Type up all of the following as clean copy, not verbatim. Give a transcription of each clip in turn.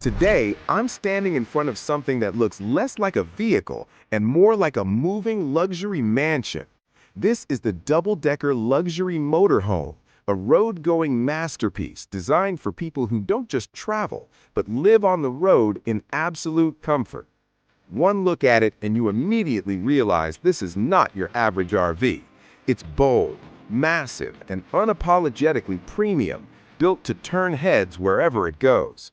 Today, I'm standing in front of something that looks less like a vehicle and more like a moving luxury mansion. This is the double-decker luxury motorhome, a road-going masterpiece designed for people who don't just travel, but live on the road in absolute comfort. One look at it and you immediately realize this is not your average RV. It's bold, massive, and unapologetically premium, built to turn heads wherever it goes.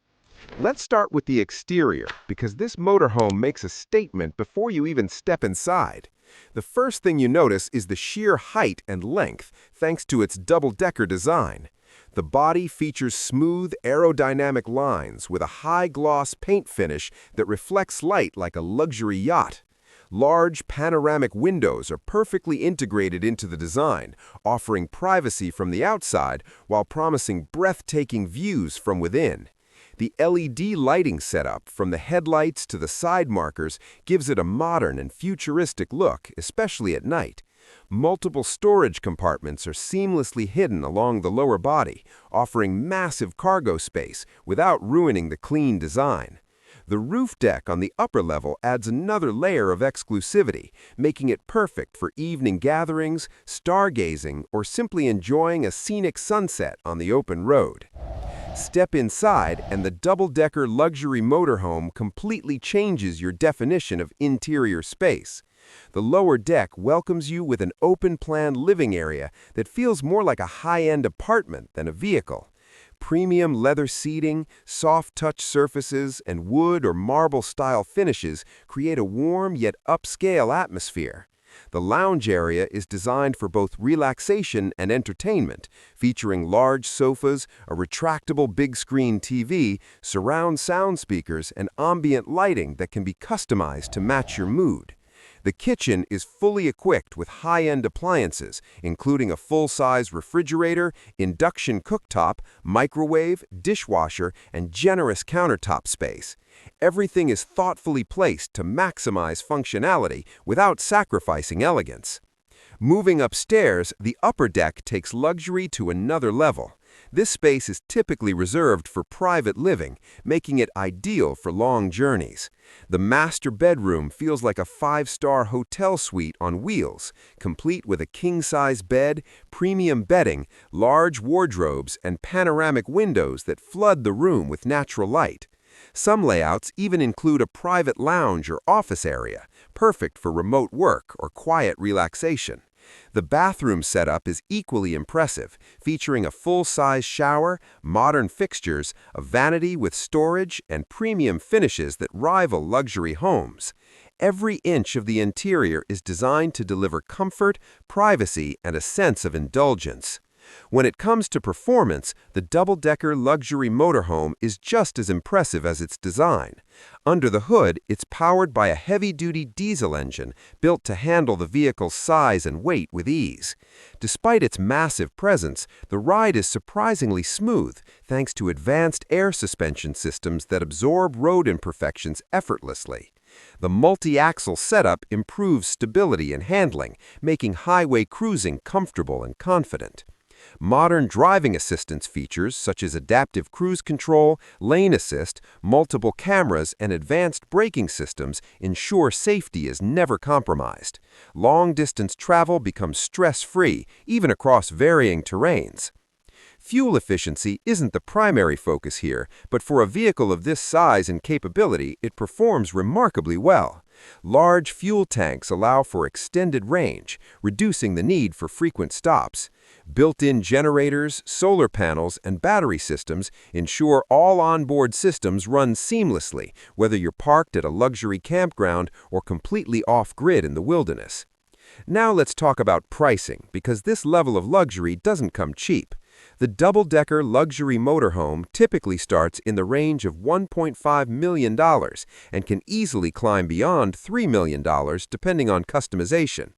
Let's start with the exterior, because this motorhome makes a statement before you even step inside. The first thing you notice is the sheer height and length, thanks to its double-decker design. The body features smooth, aerodynamic lines with a high-gloss paint finish that reflects light like a luxury yacht. Large, panoramic windows are perfectly integrated into the design, offering privacy from the outside while promising breathtaking views from within. The LED lighting setup, from the headlights to the side markers, gives it a modern and futuristic look, especially at night. Multiple storage compartments are seamlessly hidden along the lower body, offering massive cargo space without ruining the clean design. The roof deck on the upper level adds another layer of exclusivity, making it perfect for evening gatherings, stargazing, or simply enjoying a scenic sunset on the open road. Step inside, and the double-decker luxury motorhome completely changes your definition of interior space. The lower deck welcomes you with an open-plan living area that feels more like a high-end apartment than a vehicle. Premium leather seating, soft-touch surfaces, and wood or marble-style finishes create a warm yet upscale atmosphere. The lounge area is designed for both relaxation and entertainment, featuring large sofas, a retractable big-screen TV, surround sound speakers, and ambient lighting that can be customized to match your mood. The kitchen is fully equipped with high-end appliances, including a full-size refrigerator, induction cooktop, microwave, dishwasher, and generous countertop space. Everything is thoughtfully placed to maximize functionality without sacrificing elegance. Moving upstairs, the upper deck takes luxury to another level. This space is typically reserved for private living, making it ideal for long journeys. The master bedroom feels like a five-star hotel suite on wheels, complete with a king-size bed, premium bedding, large wardrobes, and panoramic windows that flood the room with natural light. Some layouts even include a private lounge or office area, perfect for remote work or quiet relaxation. The bathroom setup is equally impressive, featuring a full-size shower, modern fixtures, a vanity with storage, and premium finishes that rival luxury homes. Every inch of the interior is designed to deliver comfort, privacy, and a sense of indulgence. When it comes to performance, the double-decker luxury motorhome is just as impressive as its design. Under the hood, it's powered by a heavy-duty diesel engine built to handle the vehicle's size and weight with ease. Despite its massive presence, the ride is surprisingly smooth thanks to advanced air suspension systems that absorb road imperfections effortlessly. The multi-axle setup improves stability and handling, making highway cruising comfortable and confident. Modern driving assistance features such as adaptive cruise control, lane assist, multiple cameras, and advanced braking systems ensure safety is never compromised. Long-distance travel becomes stress-free, even across varying terrains. Fuel efficiency isn't the primary focus here, but for a vehicle of this size and capability, it performs remarkably well. Large fuel tanks allow for extended range, reducing the need for frequent stops. Built-in generators, solar panels, and battery systems ensure all onboard systems run seamlessly, whether you're parked at a luxury campground or completely off-grid in the wilderness. Now let's talk about pricing, because this level of luxury doesn't come cheap. The double-decker luxury motorhome typically starts in the range of $1.5 million and can easily climb beyond $3 million depending on customization.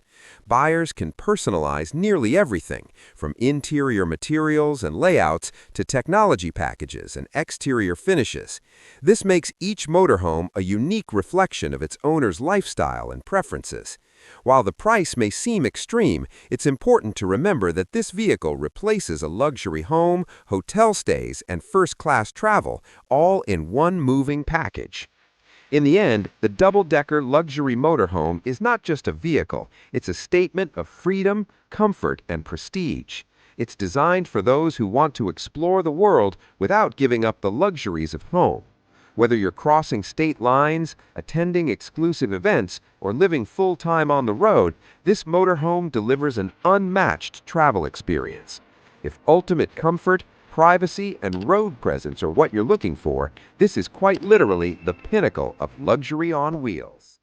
Buyers can personalize nearly everything, from interior materials and layouts to technology packages and exterior finishes. This makes each motorhome a unique reflection of its owner's lifestyle and preferences. While the price may seem extreme, it's important to remember that this vehicle replaces a luxury home, hotel stays, and first-class travel, all in one moving package. In the end, the double-decker luxury motorhome is not just a vehicle, it's a statement of freedom, comfort, and prestige. It's designed for those who want to explore the world without giving up the luxuries of home. Whether you're crossing state lines, attending exclusive events, or living full-time on the road, this motorhome delivers an unmatched travel experience. If ultimate comfort, privacy, and road presence are what you're looking for, this is quite literally the pinnacle of luxury on wheels.